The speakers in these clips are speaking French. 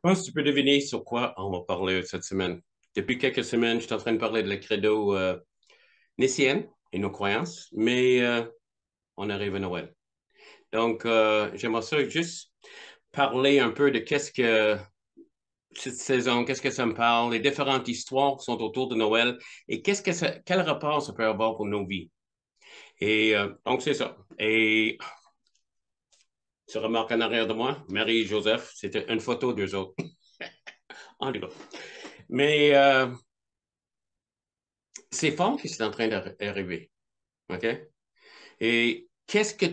pense que tu peux deviner sur quoi on va parler cette semaine. Depuis quelques semaines, je suis en train de parler de la credo nicéenne et nos croyances, mais on arrive à Noël. Donc, j'aimerais ça juste parler un peu de qu'est-ce que cette saison, qu'est-ce que ça me parle, les différentes histoires qui sont autour de Noël et quel rapport ça peut avoir pour nos vies. Et donc, c'est ça. Et tu remarques en arrière de moi, Marie et Joseph, c'était une photo d'eux autres. En tout cas. Mais c'est fort qui est en train d'arriver. OK? Et qu'est-ce que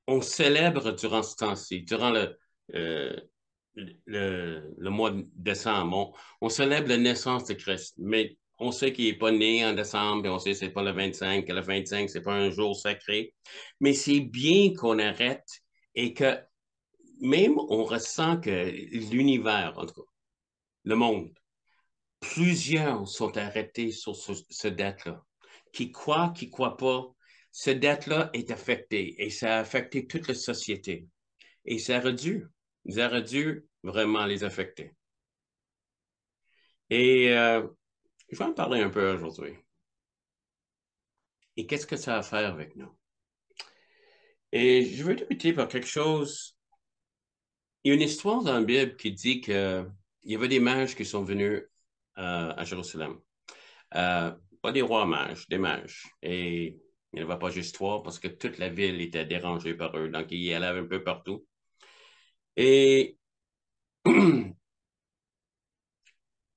on célèbre durant ce temps-ci, durant euh, le mois de décembre? On célèbre la naissance de Christ, mais on sait qu'il n'est pas né en décembre, et on sait que ce n'est pas le 25, que le 25, ce n'est pas un jour sacré. Mais c'est bien qu'on arrête et que même on ressent que l'univers, en tout cas, le monde, plusieurs sont arrêtés sur ce date-là. Qui croit pas, ce date-là est affecté et ça a affecté toute la société. Et ça aurait dû vraiment les affecter. Et je vais en parler un peu aujourd'hui. Et qu'est-ce que ça a à faire avec nous? Et je veux débuter par quelque chose. Il y a une histoire dans la Bible qui dit qu'il y avait des mages qui sont venus à Jérusalem. Euh, Pas des rois mages, des mages. Et il n'y en avait pas juste trois parce que toute la ville était dérangée par eux. Donc, ils y allaient un peu partout. Et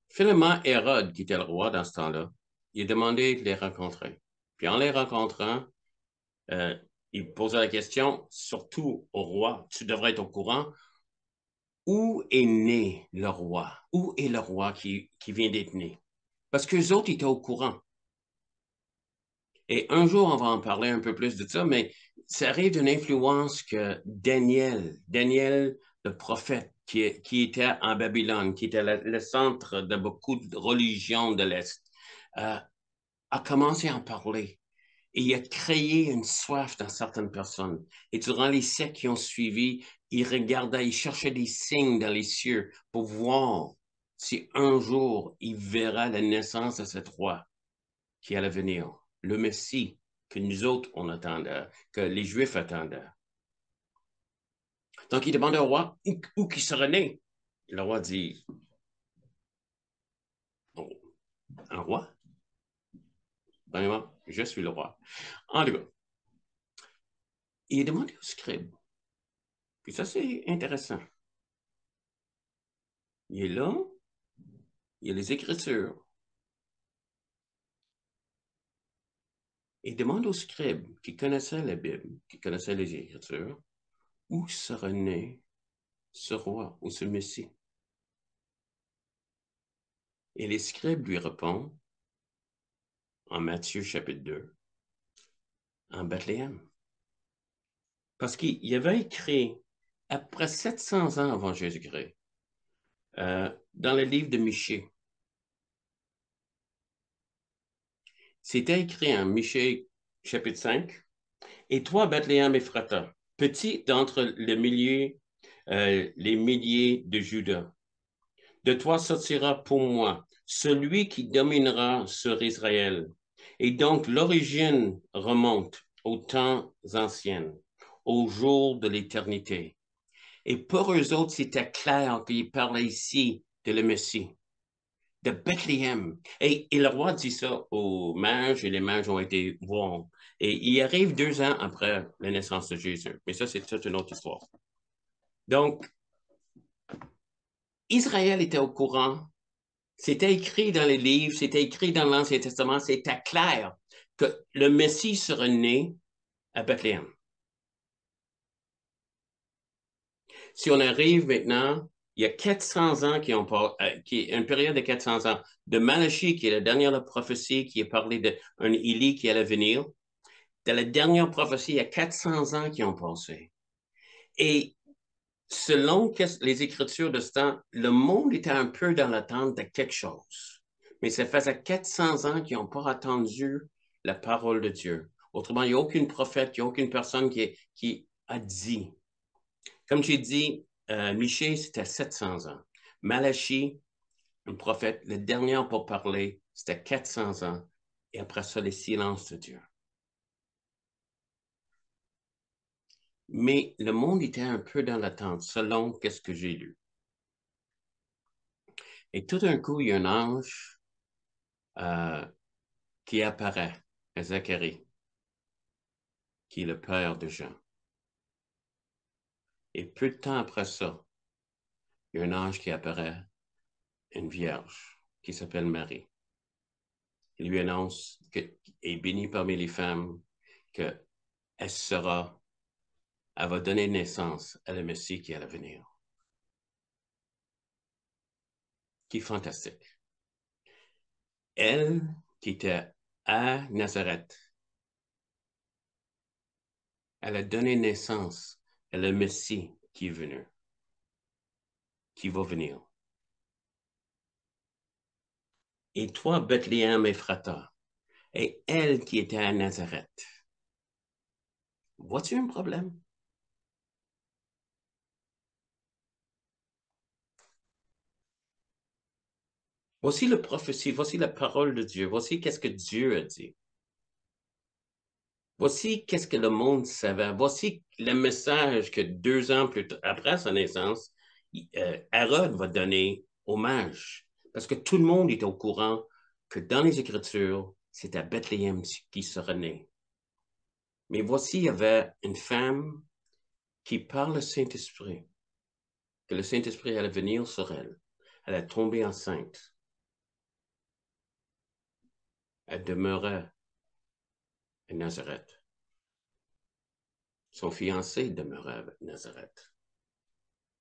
finalement, Hérode, qui était le roi dans ce temps-là, il a demandé de les rencontrer. Puis en les rencontrant, euh, il posait la question, surtout au roi, tu devrais être au courant, où est né le roi? Où est le roi qui vient d'être né? Parce qu'eux autres étaient au courant. Et un jour, on va en parler un peu plus de ça, mais ça arrive d'une influence que Daniel le prophète, qui était en Babylone, qui était le centre de beaucoup de religions de l'Est, euh, a commencé à en parler. Et il a créé une soif dans certaines personnes. Et durant les siècles qui ont suivi, il regardait, il cherchait des signes dans les cieux pour voir si un jour il verra la naissance de cet roi qui allait venir, le Messie que nous autres, on attendait, que les Juifs attendaient. Donc, il demande au roi où qui serait né. Le roi dit, oh, un roi? Vraiment, je suis le roi. En tout cas, il demande au scribe. Puis ça, c'est intéressant. Il est là, il y a les Écritures. Il demande au scribe qui connaissait la Bible, qui connaissait les Écritures, où serait né ce roi ou ce Messie. Et les scribes lui répondent en Matthieu chapitre 2, en Bethléem. Parce qu'il avait écrit, après 700 ans avant Jésus-Christ, dans le livre de Michée, c'était écrit en Michée chapitre 5, et toi, Bethléem Ephrata, petit d'entre les milliers de Judas, de toi sortira pour moi celui qui dominera sur Israël. Et donc l'origine remonte aux temps anciens, au jour de l'éternité. Et pour eux autres, c'était clair qu'ils parlaient ici de le Messie, de Bethléem. Et le roi dit ça aux mages, et les mages ont été voir. Et il arrive 2 ans après la naissance de Jésus. Mais ça, c'est toute une autre histoire. Donc, Israël était au courant. C'était écrit dans les livres, c'était écrit dans l'Ancien Testament, c'était clair que le Messie serait né à Bethléem. Si on arrive maintenant, il y a 400 ans qui ont pas, une période de 400 ans, de Malachie, qui est la dernière prophétie qui a parlé d'un Élie qui allait venir. De la dernière prophétie, il y a 400 ans qui ont passé. Et selon les Écritures de ce temps, le monde était un peu dans l'attente de quelque chose. Mais ça faisait 400 ans qu'ils n'ont pas attendu la parole de Dieu. Autrement, il n'y a aucune prophète, il n'y a aucune personne qui a dit. Comme j'ai dit, Michée, c'était 700 ans. Malachie, un prophète, le dernier pour parler, c'était 400 ans. Et après ça, le silence de Dieu. Mais le monde était un peu dans l'attente, selon qu'est-ce que j'ai lu. Et tout d'un coup, il y a un ange euh, qui apparaît à Zacharie, qui est le père de Jean. Et peu de temps après ça, il y a un ange qui apparaît, une vierge, qui s'appelle Marie. Il lui annonce qu'elle est bénie parmi les femmes, qu'elle sera, elle va donner naissance à le Messie qui est à venir. Qui est fantastique. Elle, qui était à Nazareth, elle a donné naissance à le Messie qui est venu, qui va venir. Et toi, Bethléem Ephrata, et elle qui était à Nazareth. Vois-tu un problème? Voici la prophétie, voici la parole de Dieu, voici qu'est-ce que Dieu a dit. Voici qu'est-ce que le monde savait. Voici le message que 2 ans après sa naissance, Hérode va donner hommage. Parce que tout le monde est au courant que dans les Écritures, c'est à Bethléem qui sera né. Mais voici, il y avait une femme qui, par le Saint-Esprit, que le Saint-Esprit allait venir sur elle. Elle est tombée enceinte. Elle demeurait à Nazareth. Son fiancé demeurait à Nazareth.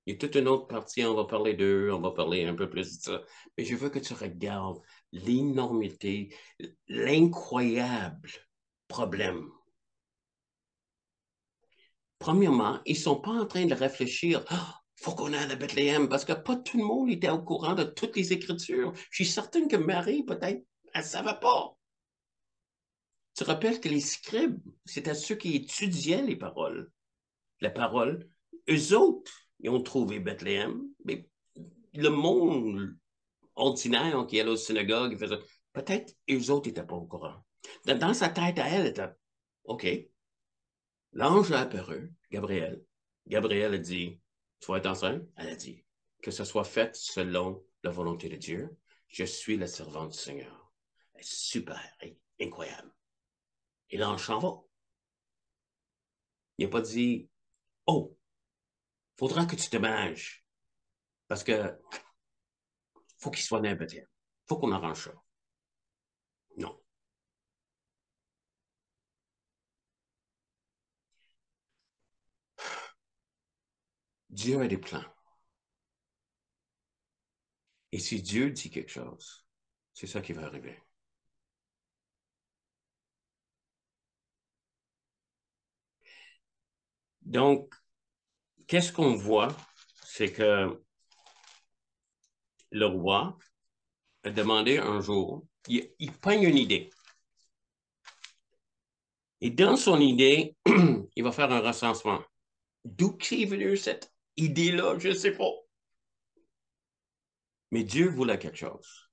Il y a toute une autre partie, on va parler d'eux, on va parler un peu plus de ça. Mais je veux que tu regardes l'énormité, l'incroyable problème. Premièrement, ils ne sont pas en train de réfléchir. Ah, faut qu'on aille à Bethléem, parce que pas tout le monde était au courant de toutes les Écritures. Je suis certaine que Marie, peut-être, elle ne savait pas. Tu te rappelles que les scribes, c'était ceux qui étudiaient les paroles. La parole, eux autres, ils ont trouvé Bethléem, mais le monde ordinaire qui allait au synagogue, il faisait, peut-être eux autres n'étaient pas au courant. Dans sa tête à elle, elle était, OK, l'ange a apparu, Gabriel. Gabriel a dit, tu vas être enceinte? Elle a dit, que ce soit fait selon la volonté de Dieu. Je suis la servante du Seigneur. Super, incroyable. Et l'ange s'en va. Il n'a pas dit, oh, faudra que tu te manges, parce que faut qu'il soit né un Il faut qu'on arrange ça. Non. Dieu a des plans. Et si Dieu dit quelque chose, c'est ça qui va arriver. Donc, qu'est-ce qu'on voit? C'est que le roi a demandé un jour, il pogne une idée. Et dans son idée, il va faire un recensement. D'où est venue cette idée-là? Je ne sais pas. Mais Dieu voulait quelque chose.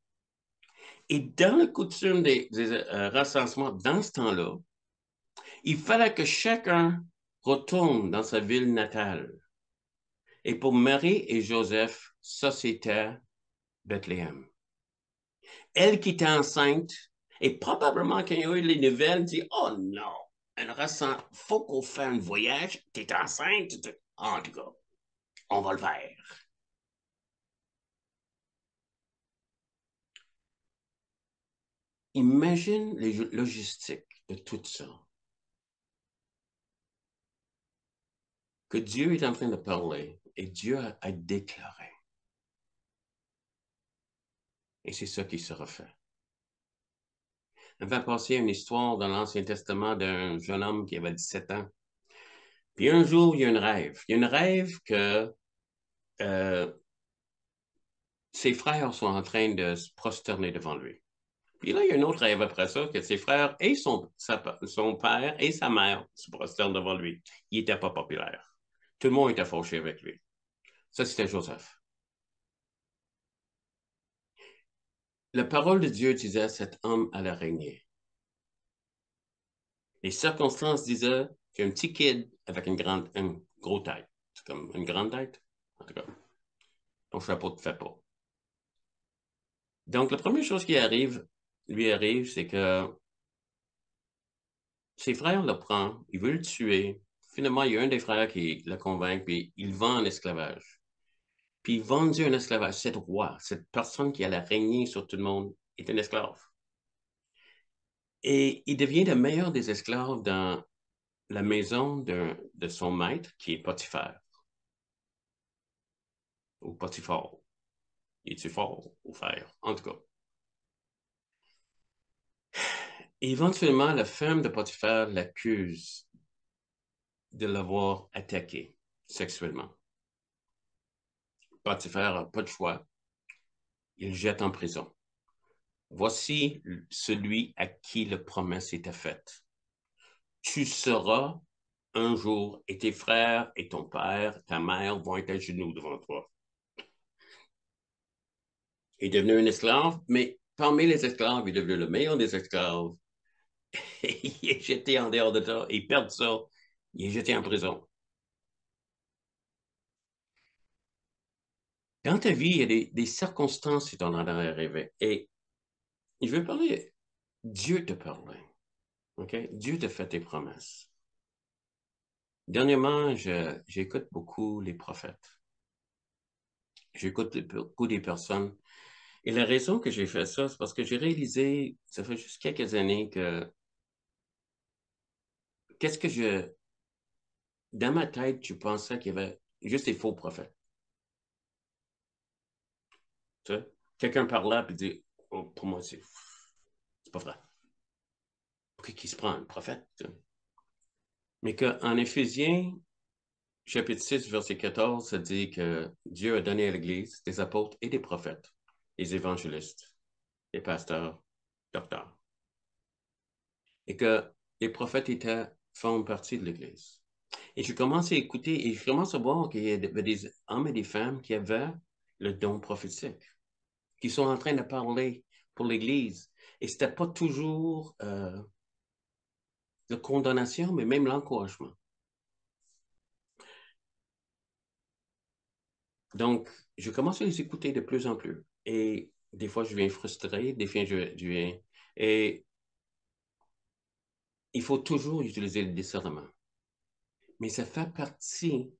Et dans la coutume des recensements, dans ce temps-là, il fallait que chacun retourne dans sa ville natale. Et pour Marie et Joseph, ça c'était Bethléem. Elle qui était enceinte, et probablement quand il y a eu les nouvelles, dit, oh non, elle ressent, faut qu'on fasse un voyage, t'es enceinte, en tout cas, on va le faire. Imagine les logistiques de tout ça. Que Dieu est en train de parler et Dieu a déclaré. Et c'est ça qui sera fait. On va passer une histoire dans l'Ancien Testament d'un jeune homme qui avait 17 ans. Puis un jour, il y a un rêve. Il y a un rêve que euh, ses frères sont en train de se prosterner devant lui. Puis là, il y a un autre rêve après ça, que ses frères et son père et sa mère se prosternent devant lui. Il n'était pas populaire. Tout le monde était fâché avec lui. Ça, c'était Joseph. la parole de Dieu disait cet homme allait régner. Les circonstances disaient qu'un petit kid avec une grosse tête, c'est comme une grande tête, en tout cas, ton chapeau ne te fait pas. Donc, la première chose qui lui arrive, c'est que ses frères le prennent, ils veulent le tuer. Finalement, il y a un des frères qui le convainc, puis il vend en esclavage. Puis il vendu en esclavage. Cette roi, cette personne qui allait régner sur tout le monde, est un esclave. Et il devient le meilleur des esclaves dans la maison de son maître, qui est Potiphar, ou Potiphar. Il est-tu fort ou faire? En tout cas. Et éventuellement, la femme de Potiphar l'accuse de l'avoir attaqué sexuellement. Potiphar n'a pas de choix. Il le jette en prison. Voici celui à qui la promesse était faite. Tu seras un jour, et tes frères et ton père, ta mère vont être à genoux devant toi. Il est devenu un esclave, mais parmi les esclaves, il est devenu le meilleur des esclaves. Il est jeté en dehors de ça, il perd ça, il est jeté en prison. Dans ta vie, il y a des circonstances qui t'en arrivé. Et je veux parler, Dieu te parlait. OK? Dieu te fait tes promesses. Dernièrement, j'écoute beaucoup les prophètes. J'écoute beaucoup des personnes. Et la raison que j'ai fait ça, c'est parce que j'ai réalisé, ça fait juste quelques années que qu'est-ce que dans ma tête, tu pensais qu'il y avait juste des faux prophètes. Tu sais? Quelqu'un parle là et dit, oh, pour moi, c'est pas vrai. Pour qui se prend un prophète? Tu sais? Mais qu'en Éphésiens, chapitre 6, verset 14, ça dit que Dieu a donné à l'Église des apôtres et des prophètes, des évangélistes, des pasteurs, docteurs. Et que les prophètes font partie de l'Église. Et je commence à écouter et je commence à voir qu'il y avait des hommes et des femmes qui avaient le don prophétique, qui sont en train de parler pour l'Église. Et ce n'était pas toujours de condamnation, mais même l'encouragement. Donc, je commence à les écouter de plus en plus. Et des fois, je viens frustré, des fois, je viens... Et il faut toujours utiliser le discernement. Mais ça fait partie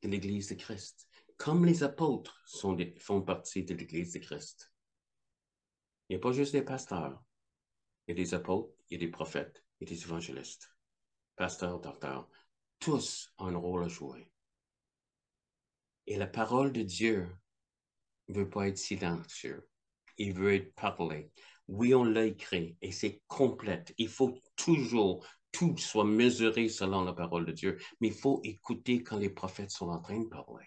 de l'Église de Christ. Comme les apôtres font partie de l'Église de Christ. Il n'y a pas juste des pasteurs. Il y a des apôtres, il y a des prophètes, il y a des évangélistes. Pasteurs, docteurs. Tous ont un rôle à jouer. Et la parole de Dieu ne veut pas être silencieux. Il veut être parlé. Oui, on l'a écrit et c'est complète. Il faut toujours, tout soit mesuré selon la parole de Dieu. Mais il faut écouter quand les prophètes sont en train de parler.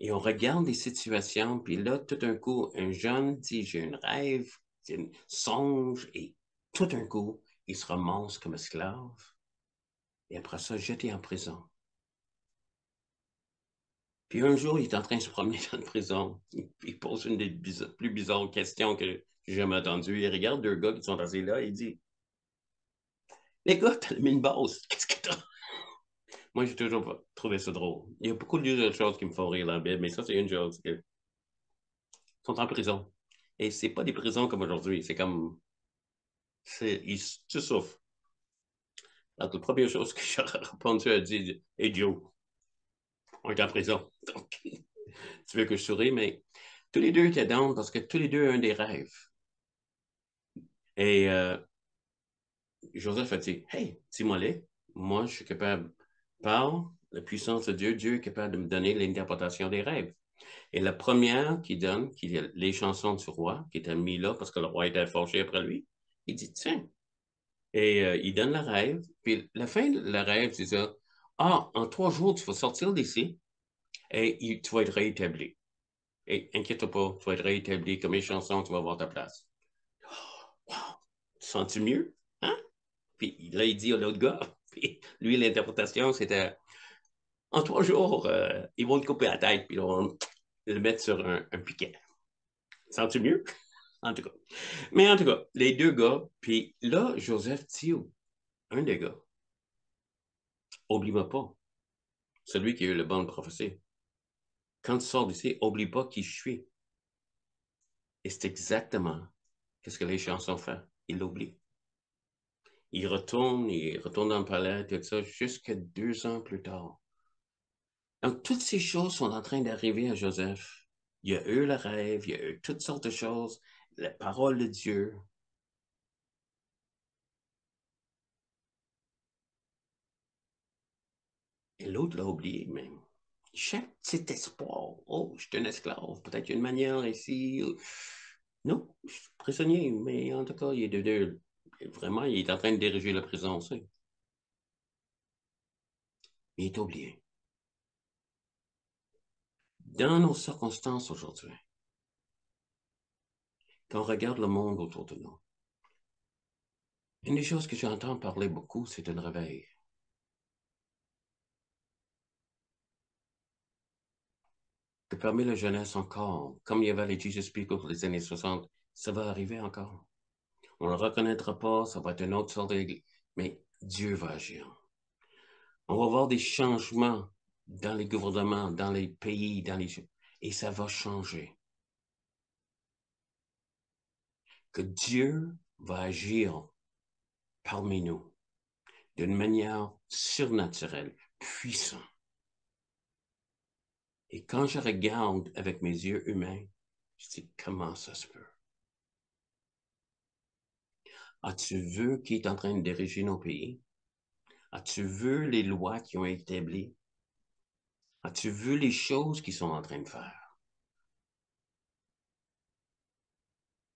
Et on regarde les situations, puis là, tout d'un coup, un jeune dit, j'ai un rêve, j'ai un songe, et tout d'un coup, il se ramasse comme esclave, et après ça, jeté en prison. Puis un jour, il est en train de se promener dans la prison, il pose une des plus bizarres questions que j'ai jamais entendues. Il regarde deux gars qui sont assis là, et il dit, les gars, t'as mis une base, qu'est-ce que t'as? Moi, j'ai toujours trouvé ça drôle. Il y a beaucoup de choses qui me font rire dans la Bible, mais ça, c'est une chose. Ils sont en prison. Et c'est pas des prisons comme aujourd'hui, c'est comme tu souffres. Donc, la première chose que j'aurais répondu à dire, idiot, on est en prison. Donc, tu veux que je souris, mais tous les deux étaient down parce que tous les deux ont un des rêves. Et Joseph a dit, hey, dis-moi les, moi, je suis capable, par la puissance de Dieu, Dieu est capable de me donner l'interprétation des rêves. Et la première qui donne, qui est les chansons du roi, qui était mis là parce que le roi était fâché après lui, il dit, tiens, et il donne le rêve. Puis la fin de le rêve, c'est ça. Ah, en 3 jours, tu vas sortir d'ici et tu vas être réétabli. Et inquiète-toi pas, tu vas être réétabli comme les chansons, tu vas avoir ta place. Wow, tu sens-tu mieux? Hein? Puis là, il dit à l'autre gars, puis lui, l'interprétation, c'était en 3 jours, ils vont te couper la tête, puis là, le mettre sur un piquet. Sens-tu mieux? En tout cas. Mais en tout cas, les deux gars, puis là, Joseph dit, un des gars, oublie-moi pas, celui qui a eu le bon de prophétie. Quand tu sors d'ici, oublie pas qui je suis. Et c'est exactement ce que les chansons font. Ils l'oublient. Il retourne dans le palais, tout ça, jusqu'à 2 ans plus tard. Donc, toutes ces choses sont en train d'arriver à Joseph. Il y a eu le rêve, il y a eu toutes sortes de choses, la parole de Dieu. Et l'autre l'a oublié même. Chaque petit espoir. Oh, je suis un esclave. Peut-être une manière ici. Non, je suis prisonnier, mais en tout cas, vraiment, il est en train de diriger la prison aussi. Il est oublié. Dans nos circonstances aujourd'hui, quand on regarde le monde autour de nous, une des choses que j'entends parler beaucoup, c'est un réveil. Que parmi la jeunesse encore, comme il y avait les Jesus People pour les années 60, ça va arriver encore. On ne le reconnaîtra pas, ça va être une autre sorte d'église, mais Dieu va agir. On va voir des changements dans les gouvernements, dans les pays, et ça va changer. Que Dieu va agir parmi nous d'une manière surnaturelle, puissante. Et quand je regarde avec mes yeux humains, je dis, comment ça se peut? As-tu vu qui est en train de diriger nos pays? As-tu vu les lois qui ont été établies? As-tu vu les choses qu'ils sont en train de faire?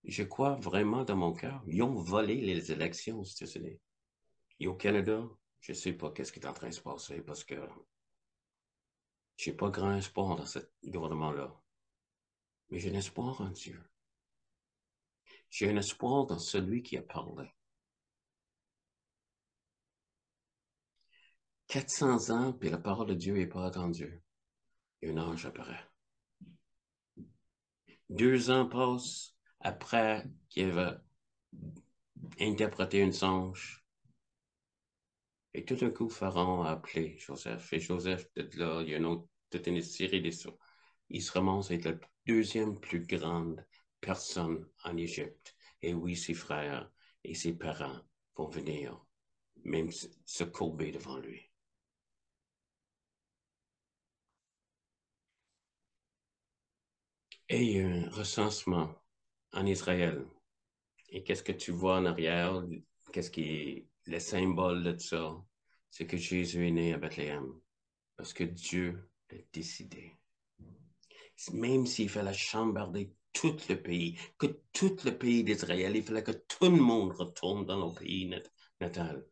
Je crois vraiment dans mon cœur, ils ont volé les élections aux États-Unis. Et au Canada, je ne sais pas qu'est-ce qui est en train de se passer parce que je n'ai pas grand espoir dans ce gouvernement-là. Mais j'ai un espoir en Dieu. J'ai un espoir dans celui qui a parlé. 400 ans, puis la parole de Dieu n'est pas attendue. Et un ange apparaît. 2 ans passent après qu'il avait interprété une songe. Et tout d'un coup, Pharaon a appelé Joseph. Et Joseph, peut-être là, il y a toute une série d'histoires. Il se ramasse à être la deuxième plus grande personne en Égypte. Et oui, ses frères et ses parents vont venir même se courber devant lui. Et il y a un recensement en Israël. Et qu'est-ce que tu vois en arrière? Qu'est-ce qui est le symbole de ça? C'est que Jésus est né à Bethléem. Parce que Dieu l'a décidé. Même s'il fallait chambarder tout le pays, que tout le pays d'Israël, il fallait que tout le monde retourne dans le pays natal.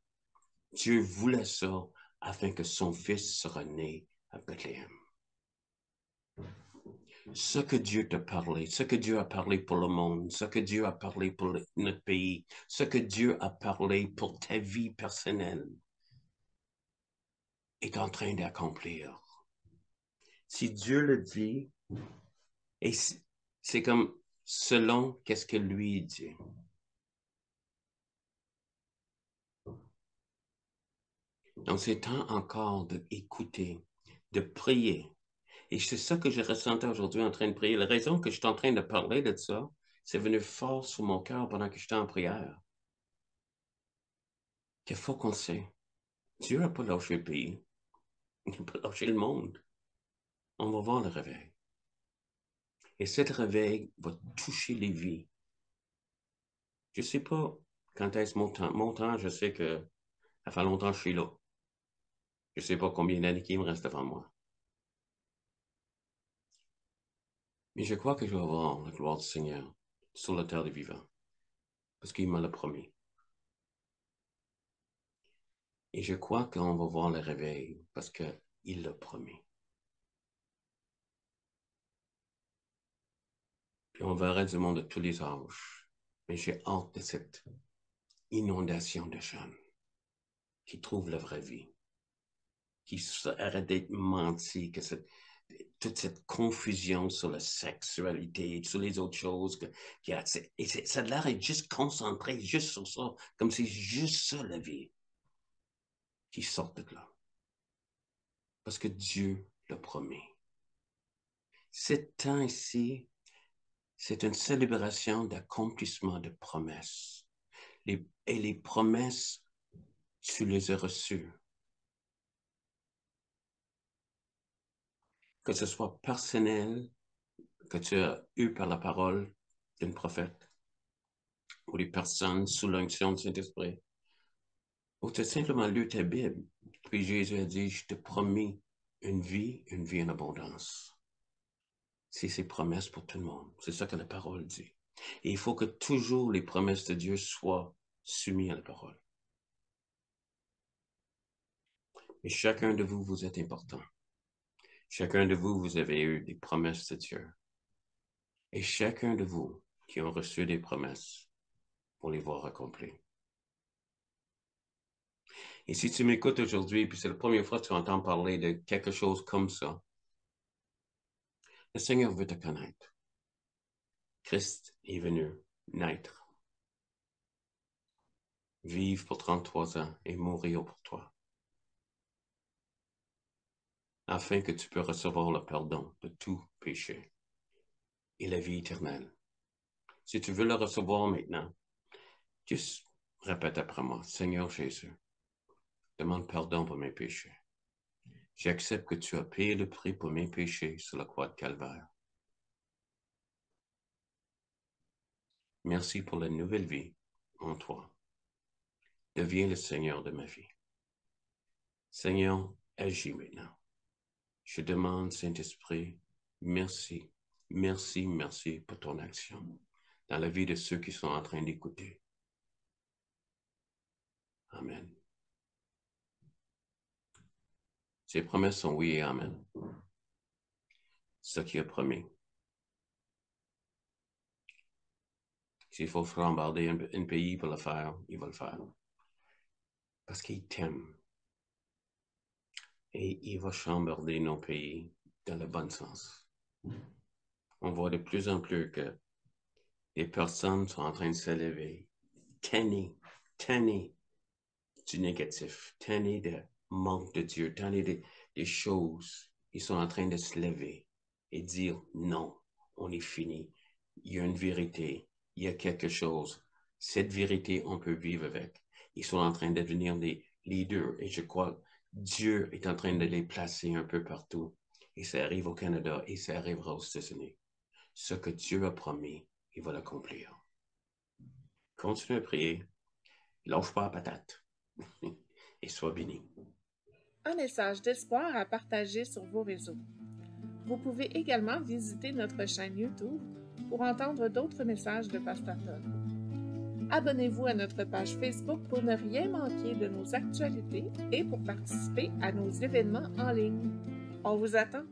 Dieu voulait ça afin que son fils sera né à Bethléem. Ce que Dieu t'a parlé, ce que Dieu a parlé pour le monde, ce que Dieu a parlé pour notre pays, ce que Dieu a parlé pour ta vie personnelle est en train d'accomplir. Si Dieu le dit, et c'est comme selon qu'est-ce que lui dit. Donc, c'est temps encore d'écouter, de prier. Et c'est ça que je ressentais aujourd'hui en train de prier. La raison que je suis en train de parler de ça, c'est venu fort sur mon cœur pendant que j'étais en prière. Qu'il faut qu'on sait. Dieu n'a pas lâché le pays. Il n'a pas lâché le monde. On va voir le réveil. Et cet réveil va toucher les vies. Je ne sais pas quand est-ce mon temps. Mon temps, je sais que ça fait longtemps que je suis là. Je ne sais pas combien d'années il me reste devant moi. Mais je crois que je vais voir la gloire du Seigneur sur la terre des vivants. Parce qu'il me l'a promis. Et je crois qu'on va voir le réveil parce qu'il l'a promis. Puis on verra du monde de tous les âges. Mais j'ai hâte de cette inondation de jeunes qui trouvent la vraie vie, qui arrêtent d'être mentis, toute cette confusion sur la sexualité, sur les autres choses. Et ça a l'air d'être juste concentré juste sur ça, comme si juste ça la vie qui sort de là. Parce que Dieu l'a promis. Ce temps ici, c'est une célébration d'accomplissement de promesses. Et les promesses, tu les as reçues. Que ce soit personnel, que tu as eu par la parole d'un prophète, ou des personnes sous l'onction du Saint-Esprit, ou tu as simplement lu ta Bible, puis Jésus a dit, je te promis une vie en abondance. C'est ses promesses pour tout le monde. C'est ça que la parole dit. Et il faut que toujours les promesses de Dieu soient soumises à la parole. Et chacun de vous, vous êtes important. Chacun de vous, vous avez eu des promesses de Dieu. Et chacun de vous qui ont reçu des promesses pour les voir accomplies. Et si tu m'écoutes aujourd'hui, puis c'est la première fois que tu entends parler de quelque chose comme ça, le Seigneur veut te connaître. Christ est venu naître, vivre pour 33 ans et mourir pour toi, afin que tu puisses recevoir le pardon de tout péché et la vie éternelle. Si tu veux le recevoir maintenant, juste répète après moi, Seigneur Jésus, demande pardon pour mes péchés. J'accepte que tu as payé le prix pour mes péchés sur la croix de Calvaire. Merci pour la nouvelle vie en toi. Deviens le Seigneur de ma vie. Seigneur, agis maintenant. Je demande, Saint-Esprit, merci, merci, merci pour ton action dans la vie de ceux qui sont en train d'écouter. Amen. Ses promesses sont oui et amen. Ce qu'il a promis. S'il faut flambarder un pays pour le faire, il va le faire. Parce qu'il t'aime. Et il va chambarder nos pays dans le bon sens. On voit de plus en plus que les personnes sont en train de s'élever, tannées du négatif, tannées de manque de Dieu, tannées des choses. Ils sont en train de se lever et dire non, on est fini. Il y a une vérité, il y a quelque chose. Cette vérité, on peut vivre avec. Ils sont en train de devenir des leaders et je crois que Dieu est en train de les placer un peu partout. Et ça arrive au Canada et ça arrivera aux États-Unis. Ce que Dieu a promis, il va l'accomplir. Continue à prier. Lâche pas la patate. Et sois béni. Un message d'espoir à partager sur vos réseaux. Vous pouvez également visiter notre chaîne YouTube pour entendre d'autres messages de Pasteur Todd. Abonnez-vous à notre page Facebook pour ne rien manquer de nos actualités et pour participer à nos événements en ligne. On vous attend!